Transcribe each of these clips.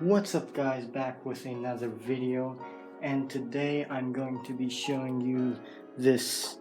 What's up guys, back with another video, and today I'm going to be showing you this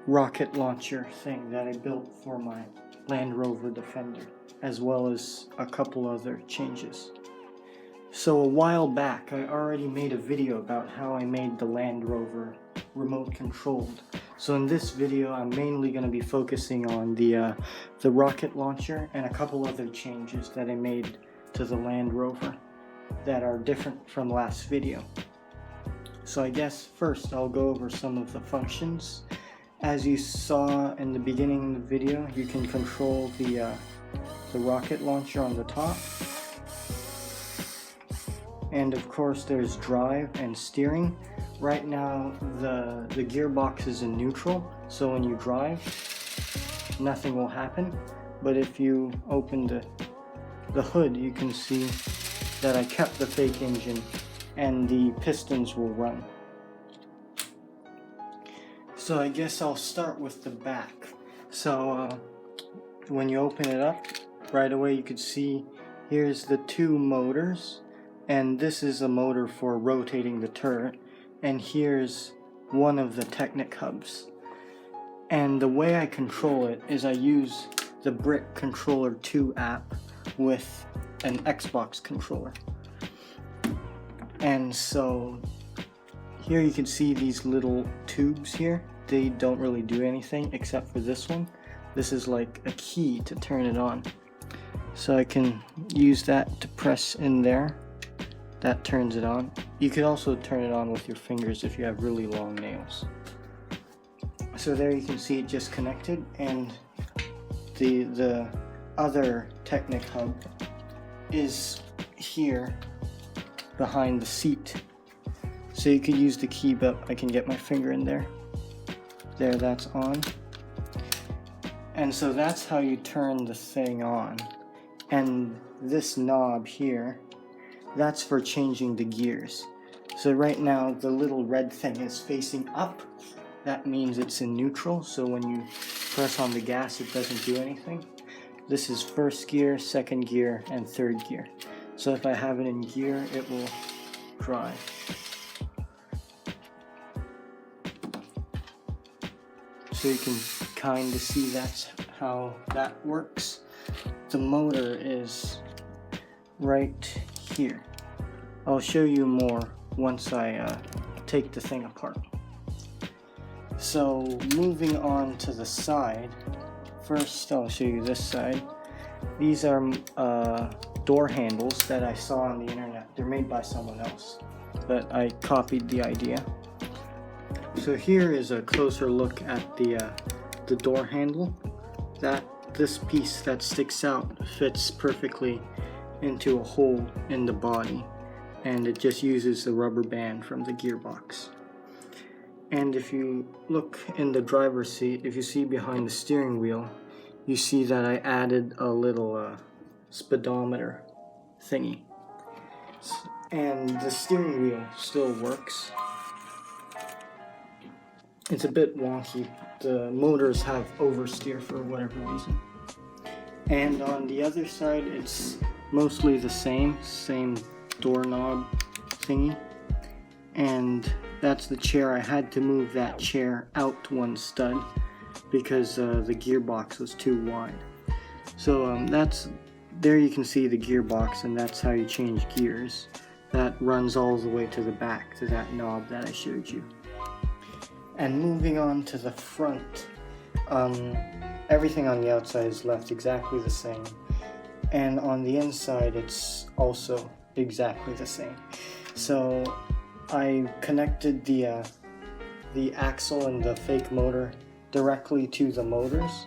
rocket launcher thing that I built for my Land Rover Defender, as well as a couple other changes. So a while back I already made a video about how I made the Land Rover remote controlled. So in this video I'm mainly going to be focusing on the rocket launcher and a couple other changes that I made to the Land Rover that are different from last video. So I guess first I'll go over some of the functions. As you saw in the beginning of the video, you can control the rocket launcher on the top, and of course there's drive and steering. Right now the gearbox is in neutral, so when you drive nothing will happen, but if you open the hood you can see that I kept the fake engine and the pistons will run. So I guess I'll start with the back. So when you open it up, right away you could see here's the two motors, and this is a motor for rotating the turret, and here's one of the Technic hubs. And the way I control it is I use the Brick Controller 2 app with an Xbox controller. And so here you can see these little tubes here. They don't really do anything except for this one. This is like a key to turn it on. So I can use that to press in there. That turns it on. You could also turn it on with your fingers if you have really long nails. So there you can see it just connected, and the other Technic hub is here behind the seat. So you could use the key, but I can get my finger in there. There, that's on. And so that's how you turn the thing on. And this knob here, that's for changing the gears. So right now the little red thing is facing up. That means it's in neutral, so when you press on the gas it doesn't do anything. This is first gear, second gear, and third gear. So if I have it in gear, it will drive. So you can kind of see that's how that works. The motor is right here. I'll show you more once I take the thing apart. So moving on to the side, first I'll show you this side. These are door handles that I saw on the internet. They're made by someone else, but I copied the idea. So here is a closer look at the door handle. This piece that sticks out fits perfectly into a hole in the body, and it just uses the rubber band from the gearbox. And if you look in the driver's seat, if you see behind the steering wheel, you see that I added a little speedometer thingy. And the steering wheel still works. It's a bit wonky. The motors have oversteer for whatever reason. And on the other side, it's mostly the same doorknob thingy. And that's the chair. I had to move that chair out one stud because the gearbox was too wide. So there you can see the gearbox, and that's how you change gears. That runs all the way to the back to that knob that I showed you. And moving on to the front, everything on the outside is left exactly the same, and on the inside it's also exactly the same. So I connected the axle and the fake motor directly to the motors,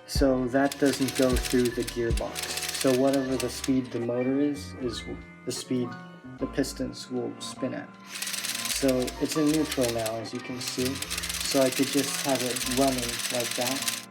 so that doesn't go through the gearbox. So whatever the speed the motor is the speed the pistons will spin at. So it's in neutral now, as you can see, so I could just have it running like that.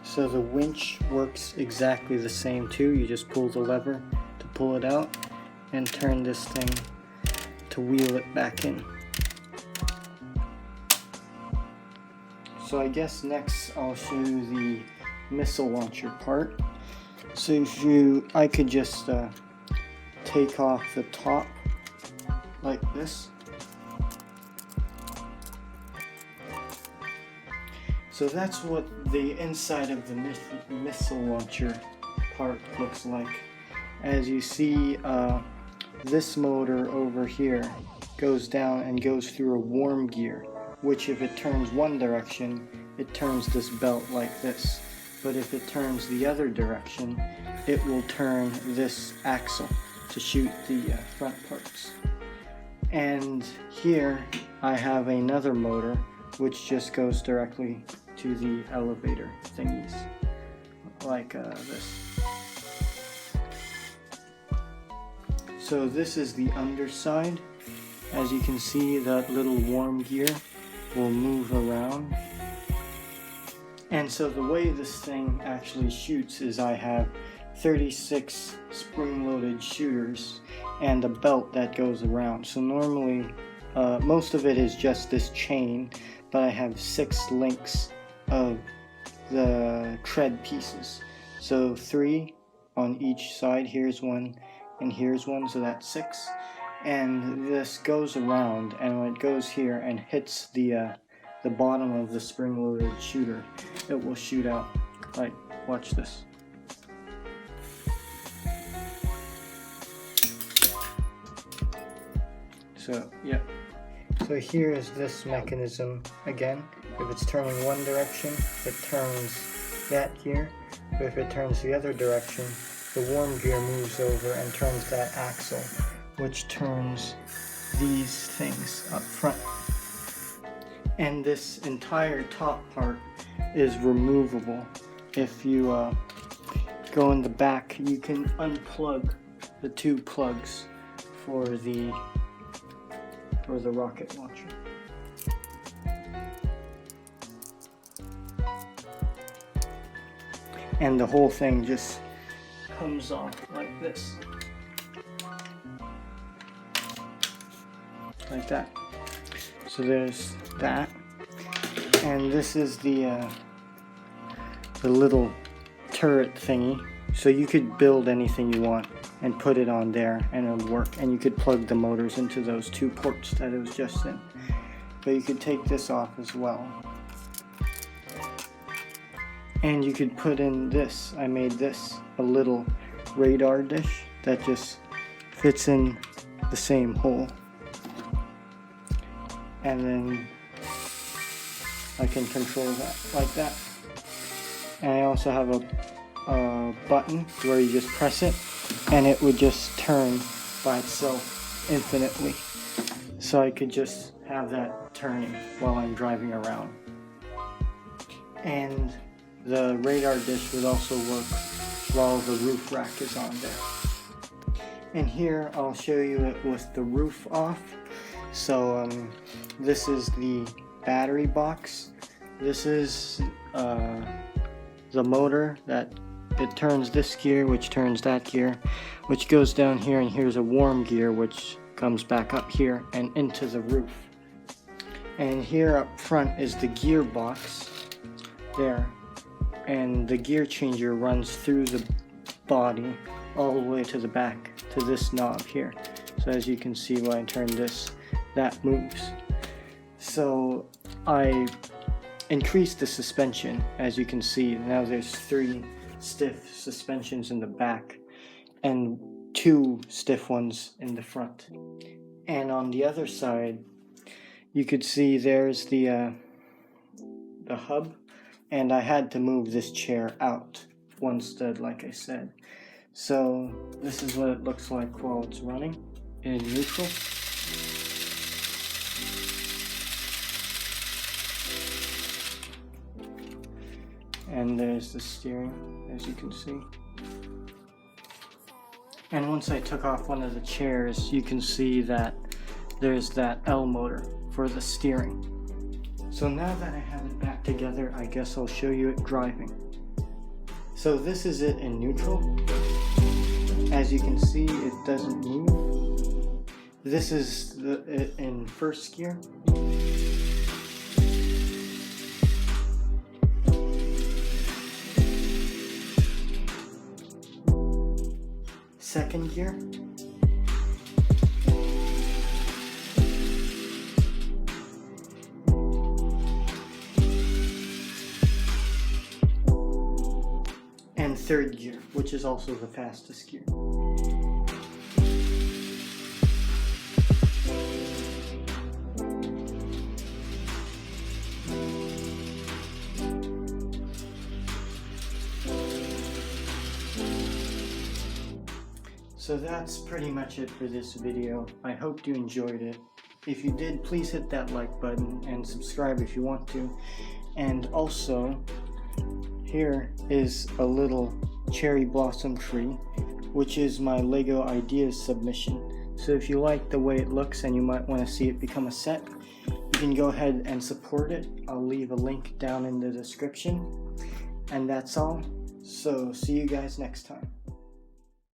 So the winch works exactly the same too. You just pull the lever to pull it out and turn this thing to wheel it back in. So I guess next I'll show you the missile launcher part. So I could just take off the top like this. So that's what the inside of the missile launcher part looks like. As you see, this motor over here goes down and goes through a warm gear, which if it turns one direction, it turns this belt like this. But if it turns the other direction, it will turn this axle to shoot the front parts. And here I have another motor which just goes directly to the elevator thingies, like this. So this is the underside. As you can see, that little warm gear will move around. And so the way this thing actually shoots is I have 36 spring-loaded shooters and a belt that goes around. So normally, most of it is just this chain, but I have 6 links of the tread pieces. So 3 on each side. Here's one and here's one, so that's 6. And this goes around, and when it goes here and hits the bottom of the spring-loaded shooter, it will shoot out. Like, watch this. So, yeah. So here is this mechanism again. If it's turning one direction, it turns that gear. But if it turns the other direction, the warm gear moves over and turns that axle, which turns these things up front. And this entire top part is removable. If you go in the back, you can unplug the 2 plugs for the rocket launcher. And the whole thing just comes off like this. Like that. So there's that. And this is the little turret thingy. So you could build anything you want and put it on there and it'll work. And you could plug the motors into those 2 ports that it was just in. But you could take this off as well. And you could put in this. I made this a little radar dish that just fits in the same hole. And then I can control that like that. And I also have a button where you just press it and it would just turn by itself infinitely. So I could just have that turning while I'm driving around. And the radar dish would also work while the roof rack is on there. And here I'll show you it with the roof off. So this is the battery box. This is the motor that it turns this gear, which turns that gear, which goes down here, and here's a warm gear which comes back up here and into the roof. And here up front is the gearbox there, and the gear changer runs through the body all the way to the back to this knob here. So as you can see, when I turn this, that moves. So I increased the suspension. As you can see, now there's 3 stiff suspensions in the back and 2 stiff ones in the front. And on the other side, you could see there's the hub, and I had to move this chair out one stud, like I said. So this is what it looks like while it's running in neutral. And there's the steering, as you can see. And once I took off one of the chairs, you can see that there's that L motor for the steering. So now that I have it back together, I guess I'll show you it driving. So this is it in neutral. As you can see, it doesn't move. This is it in first gear. Second gear. third gear, which is also the fastest gear. So that's pretty much it for this video. I hope you enjoyed it. If you did, please hit that like button and subscribe if you want to. And also, here is a little cherry blossom tree, which is my Lego Ideas submission. So if you like the way it looks and you might want to see it become a set, you can go ahead and support it. I'll leave a link down in the description. And that's all. So see you guys next time.